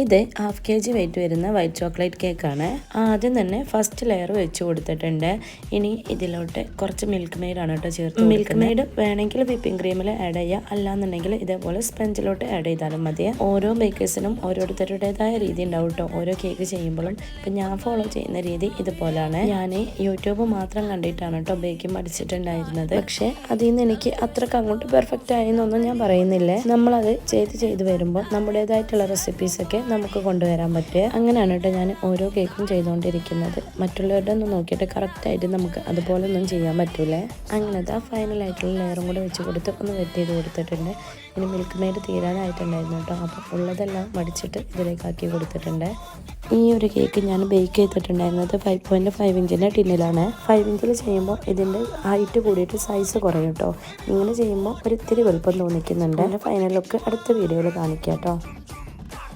ഇത് 1/2 kg wait വരുന്ന white chocolate കേക്കാണ്. ആദ്യം തന്നെ ഫസ്റ്റ് ലെയർ വെച്ച് കൊടുത്തിട്ടുണ്ട്. ഇനി ഇതിലോട്ട് കുറച്ച് മിൽക്ക് മെയ്ഡ് ആണ് കേട്ടോ ചേർത്ത്. മിൽക്ക് മെയ്ഡ് വേണമെങ്കിൽ വിപ്പിംഗ് ക്രീമിൽ ആഡ് ചെയ്യുക, അല്ലാന്നുണ്ടെങ്കിൽ ഇതേപോലെ സ്പഞ്ചിലോട്ട് ആഡ് ചെയ്താലും മതി. ഓരോ ബേക്കേഴ്സിനും ഓരോരുത്തരുടേതായ രീതി ഉണ്ടാവും കേട്ടോ ഓരോ കേക്ക് ചെയ്യുമ്പോഴും. ഇപ്പം ഞാൻ ഫോളോ ചെയ്യുന്ന രീതി ഇതുപോലെയാണ്. ഞാൻ യൂട്യൂബ് മാത്രം കണ്ടിട്ടാണ് കേട്ടോ ബേക്കിംഗ് പഠിച്ചിട്ടുണ്ടായിരുന്നത്. പക്ഷേ അതിൽ നിന്ന് എനിക്ക് അത്രക്ക് അങ്ങോട്ട് പെർഫെക്റ്റ് ആയെന്നൊന്നും ഞാൻ പറയുന്നില്ല. നമ്മളത് ചെയ്ത് വരുമ്പോൾ നമ്മുടേതായിട്ടുള്ള റെസിപ്പീസൊക്കെ നമുക്ക് കൊണ്ടുവരാൻ പറ്റുക. അങ്ങനെയാണ് കേട്ടോ ഞാൻ ഓരോ കേക്കും ചെയ്തുകൊണ്ടിരിക്കുന്നത്. മറ്റുള്ളവരുടെ ഒന്നും നോക്കിയിട്ട് കറക്റ്റായിട്ട് നമുക്ക് അതുപോലെ ഒന്നും ചെയ്യാൻ പറ്റൂല. അങ്ങനത്തെ ഫൈനലായിട്ടുള്ള ലെയറും കൂടെ വെച്ച് കൊടുത്ത് ഒന്ന് വെറ്റ് ചെയ്ത് കൊടുത്തിട്ടുണ്ട്. ഇനി മിൽക്ക് മെയ്ഡ് തീരാനായിട്ടുണ്ടായിരുന്നു കേട്ടോ. അപ്പം ഉള്ളതെല്ലാം മടിച്ചിട്ട് ഇതിലേക്കാക്കി കൊടുത്തിട്ടുണ്ട്. ഈ ഒരു കേക്ക് ഞാൻ ബേക്ക് ചെയ്തിട്ടുണ്ടായിരുന്നത് 5.5 ഇഞ്ചിൻ്റെ ടിന്നിലാണ്. 5 ഇഞ്ചിൽ ചെയ്യുമ്പോൾ ഇതിൻ്റെ ഹൈറ്റ് കൂടിയിട്ട് സൈസ് കുറയും കേട്ടോ. ഇങ്ങനെ ചെയ്യുമ്പോൾ ഒരിത്തിരി വലുപ്പം തോന്നിക്കുന്നുണ്ട്. എൻ്റെ ഫൈനൽ ലുക്ക് അടുത്ത വീഡിയോയിൽ കാണിക്കാം കേട്ടോ.